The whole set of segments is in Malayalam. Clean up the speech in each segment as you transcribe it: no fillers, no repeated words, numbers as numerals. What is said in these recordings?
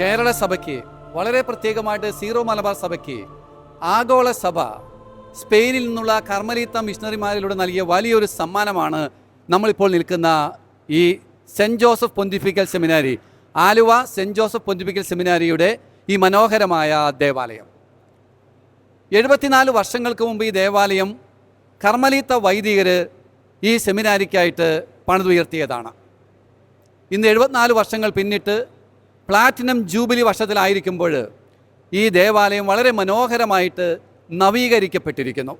കേരള സഭയ്ക്ക്, വളരെ പ്രത്യേകമായിട്ട് സീറോ മലബാർ സഭയ്ക്ക്, ആഗോള സഭ സ്പെയിനിൽ നിന്നുള്ള കർമ്മലീത്ത മിഷണറിമാരിലൂടെ നൽകിയ വലിയൊരു സമ്മാനമാണ് നമ്മളിപ്പോൾ നിൽക്കുന്ന ഈ Saint Joseph pontifical seminary, Aluva Saint Joseph pontifical സെമിനാരിയുടെ ഈ മനോഹരമായ ദേവാലയം. 74 വർഷങ്ങൾക്ക് മുമ്പ് ഈ ദേവാലയം കർമ്മലീത്ത വൈദികർ ഈ സെമിനാരിക്കായിട്ട് പണിതുയർത്തിയതാണ്. ഇന്ന് 74 വർഷങ്ങൾ പിന്നിട്ട് പ്ലാറ്റിനം ജൂബിലി വർഷത്തിലായിരിക്കുമ്പോൾ ഈ ദേവാലയം വളരെ മനോഹരമായിട്ട് നവീകരിക്കപ്പെട്ടിരിക്കുന്നു.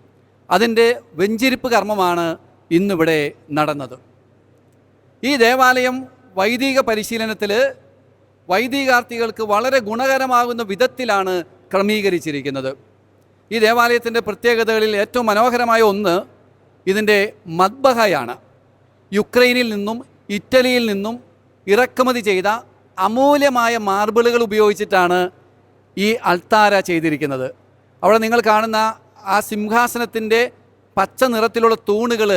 അതിൻ്റെ വെഞ്ചിരിപ്പ് കർമ്മമാണ് ഇന്നിവിടെ നടന്നത്. ഈ ദേവാലയം വൈദിക പരിശീലനത്തിൽ വൈദികാർത്ഥികൾക്ക് വളരെ ഗുണകരമാകുന്ന വിധത്തിലാണ് ക്രമീകരിച്ചിരിക്കുന്നത്. ഈ ദേവാലയത്തിൻ്റെ പ്രത്യേകതകളിൽ ഏറ്റവും മനോഹരമായ ഒന്ന് ഇതിൻ്റെ മദ്ബഹയാണ്. യുക്രൈനിൽ നിന്നും ഇറ്റലിയിൽ നിന്നും ഇറക്കുമതി ചെയ്ത അമൂല്യമായ മാർബിളുകൾ ഉപയോഗിച്ചിട്ടാണ് ഈ അൾത്താര ചെയ്തിരിക്കുന്നത്. അവിടെ നിങ്ങൾ കാണുന്ന ആ സിംഹാസനത്തിൻ്റെ പച്ച നിറത്തിലുള്ള തൂണുകൾ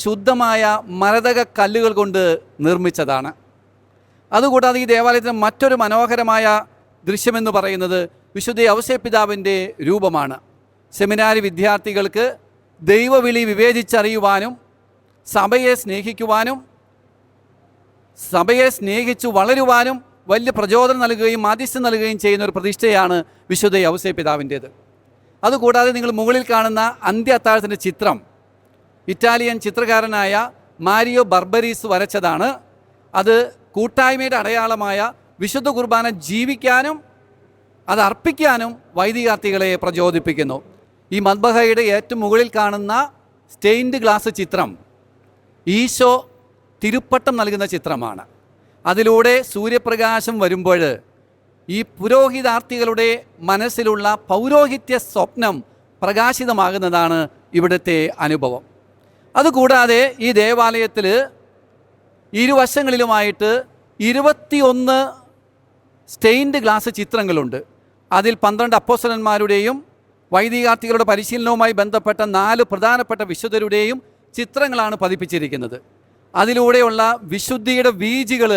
ശുദ്ധമായ മരതക കല്ലുകൾ കൊണ്ട് നിർമ്മിച്ചതാണ്. അതുകൂടാതെ ഈ ദേവാലയത്തിന് മറ്റൊരു മനോഹരമായ ദൃശ്യമെന്ന് പറയുന്നത് വിശുദ്ധ ഔസേപ്പിതാവിൻ്റെ രൂപമാണ്. സെമിനാരി വിദ്യാർത്ഥികൾക്ക് ദൈവവിളി വിവേചിച്ചറിയുവാനും സഭയെ സ്നേഹിക്കുവാനും സഭയെ സ്നേഹിച്ചു വളരുവാനും വലിയ പ്രചോദനം നൽകുകയും മാധ്യസ്ഥം നൽകുകയും ചെയ്യുന്ന ഒരു പ്രതിഷ്ഠയാണ് വിശുദ്ധ ഔസേപ്പിതാവിൻ്റേത്. അതുകൂടാതെ നിങ്ങൾ മുകളിൽ കാണുന്ന അന്ത്യ അത്താഴത്തിൻ്റെ ചിത്രം ഇറ്റാലിയൻ ചിത്രകാരനായ മാരിയോ ബർബരീസ് വരച്ചതാണ്. അത് കൂട്ടായ്മയുടെ അടയാളമായ വിശുദ്ധ കുർബാന ജീവിക്കാനും അത് അർപ്പിക്കാനും വൈദികാർത്ഥികളെ പ്രചോദിപ്പിക്കുന്നു. ഈ മദ്ബഹയുടെ ഏറ്റവും മുകളിൽ കാണുന്ന സ്റ്റെയിൻഡ് ഗ്ലാസ് ചിത്രം ഈശോ തിരുപ്പട്ടം നൽകുന്ന ചിത്രമാണ്. അതിലൂടെ സൂര്യപ്രകാശം വരുമ്പോൾ ഈ പുരോഹിതാർത്ഥികളുടെ മനസ്സിലുള്ള പൗരോഹിത്യ സ്വപ്നം പ്രകാശിതമാകുന്നതാണ് ഇവിടുത്തെ അനുഭവം. അതുകൂടാതെ ഈ ദേവാലയത്തിൽ ഇരുവശങ്ങളിലുമായിട്ട് 21 സ്റ്റെയിൻഡ് ഗ്ലാസ് ചിത്രങ്ങളുണ്ട്. അതിൽ 12 അപ്പോസ്തലന്മാരുടെയും വൈദികാർത്ഥികളുടെ പരിശീലനവുമായി ബന്ധപ്പെട്ട 4 പ്രധാനപ്പെട്ട വിശുദ്ധരുടെയും ചിത്രങ്ങളാണ് പതിപ്പിച്ചിരിക്കുന്നത്. അതിലൂടെയുള്ള വിശുദ്ധിയുടെ വീജികൾ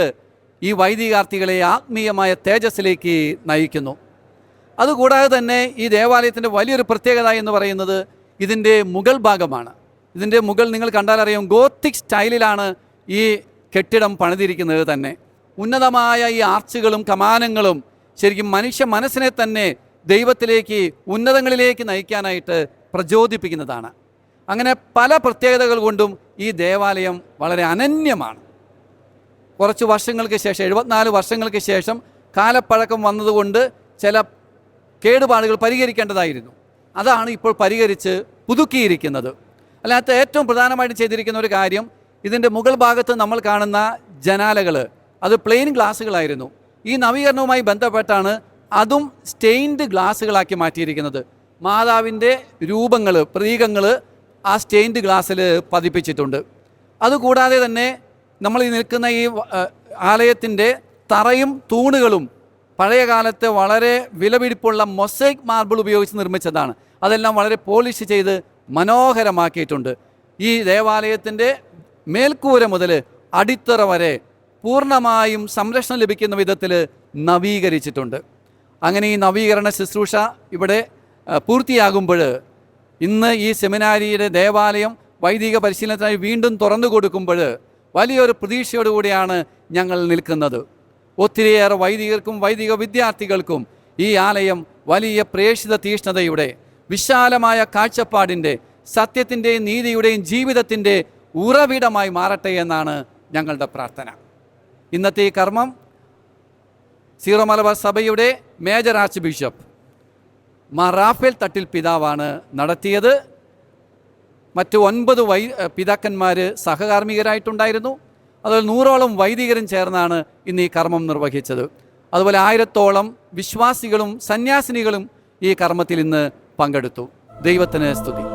ഈ വൈദികാർത്ഥികളെ ആത്മീയമായ തേജസ്സിലേക്ക് നയിക്കുന്നു. അതുകൂടാതെ തന്നെ ഈ ദേവാലയത്തിൻ്റെ വലിയൊരു പ്രത്യേകത എന്ന് പറയുന്നത് ഇതിൻ്റെ മുകൾ ഭാഗമാണ്. ഇതിൻ്റെ മുകൾ നിങ്ങൾ കണ്ടാലറിയാം, ഗോത്തിക് സ്റ്റൈലിലാണ് ഈ കെട്ടിടം പണിതിരിക്കുന്നത് തന്നെ. ഉന്നതമായ ഈ ആർച്ചുകളും കമാനങ്ങളും ശരിക്കും മനുഷ്യ മനസ്സിനെ തന്നെ ദൈവത്തിലേക്ക്, ഉന്നതങ്ങളിലേക്ക് നയിക്കാനായിട്ട് പ്രചോദിപ്പിക്കുന്നതാണ്. അങ്ങനെ പല പ്രത്യേകതകൾ കൊണ്ടും ഈ ദേവാലയം വളരെ അനന്യമാണ്. കുറച്ച് വർഷങ്ങൾക്ക് ശേഷം, 74 വർഷങ്ങൾക്ക് ശേഷം കാലപ്പഴക്കം വന്നതുകൊണ്ട് ചില കേടുപാടുകൾ പരിഹരിക്കേണ്ടതായിരുന്നു. അതാണ് ഇപ്പോൾ പരിഹരിച്ച് പുതുക്കിയിരിക്കുന്നത്. അല്ലാത്ത ഏറ്റവും പ്രധാനമായിട്ട് ചെയ്തിരിക്കുന്ന ഒരു കാര്യം, ഇതിൻ്റെ മുകൾ ഭാഗത്ത് നമ്മൾ കാണുന്ന ജനാലകൾ അത് പ്ലെയിൻ ഗ്ലാസ്സുകളായിരുന്നു. ഈ നവീകരണവുമായി ബന്ധപ്പെട്ടാണ് അതും സ്റ്റെയിൻഡ് ഗ്ലാസ്സുകളാക്കി മാറ്റിയിരിക്കുന്നത്. മാതാവിൻ്റെ രൂപങ്ങൾ, പ്രതീകങ്ങൾ ആ സ്റ്റെയിൻഡ് ഗ്ലാസ്സിൽ പതിപ്പിച്ചിട്ടുണ്ട്. അതുകൂടാതെ തന്നെ നമ്മൾ ഈ നിൽക്കുന്ന ഈ ആലയത്തിൻ്റെ തറയും തൂണുകളും പഴയ കാലത്ത് വളരെ വിലപിടിപ്പുള്ള മൊസൈക്ക് മാർബിൾ ഉപയോഗിച്ച് നിർമ്മിച്ചതാണ്. അതെല്ലാം വളരെ പോളിഷ് ചെയ്ത് മനോഹരമാക്കിയിട്ടുണ്ട്. ഈ ദേവാലയത്തിൻ്റെ മേൽക്കൂര മുതൽ അടിത്തറ വരെ പൂർണ്ണമായും സംരക്ഷണം ലഭിക്കുന്ന വിധത്തിൽ നവീകരിച്ചിട്ടുണ്ട്. അങ്ങനെ ഈ നവീകരണ ശുശ്രൂഷ ഇവിടെ പൂർത്തിയാകുമ്പോൾ ഇന്ന് ഈ സെമിനാരിയുടെ ദേവാലയം വൈദിക പരിശീലനത്തിനായി വീണ്ടും തുറന്നു കൊടുക്കുമ്പോൾ വലിയൊരു പ്രതീക്ഷയോടുകൂടിയാണ് ഞങ്ങൾ നിൽക്കുന്നത്. ഒത്തിരിയേറെ വൈദികർക്കും വൈദിക വിദ്യാർത്ഥികൾക്കും ഈ ആലയം വലിയ പ്രേക്ഷിത തീഷ്ണതയുടെ, വിശാലമായ കാഴ്ചപ്പാടിൻ്റെ, സത്യത്തിൻ്റെയും നീതിയുടെയും ജീവിതത്തിൻ്റെ ഉറവിടമായി മാറട്ടെ എന്നാണ് ഞങ്ങളുടെ പ്രാർത്ഥന. ഇന്നത്തെ ഈ കർമ്മം സീറോ മലബാർ സഭയുടെ major archbishop Mar Raphael Thattil പിതാവാണ് നടത്തിയത്. മറ്റ് 9 പിതാക്കന്മാർ സഹകാർമ്മികരായിട്ടുണ്ടായിരുന്നു. അതുപോലെ 100ഓളം വൈദികരും ചേർന്നാണ് ഇന്ന് ഈ കർമ്മം നിർവഹിച്ചത്. അതുപോലെ 1000ഓളം വിശ്വാസികളും സന്യാസിനികളും ഈ കർമ്മത്തിൽ ഇന്ന് പങ്കെടുത്തു. ദൈവത്തിന് സ്തുതി.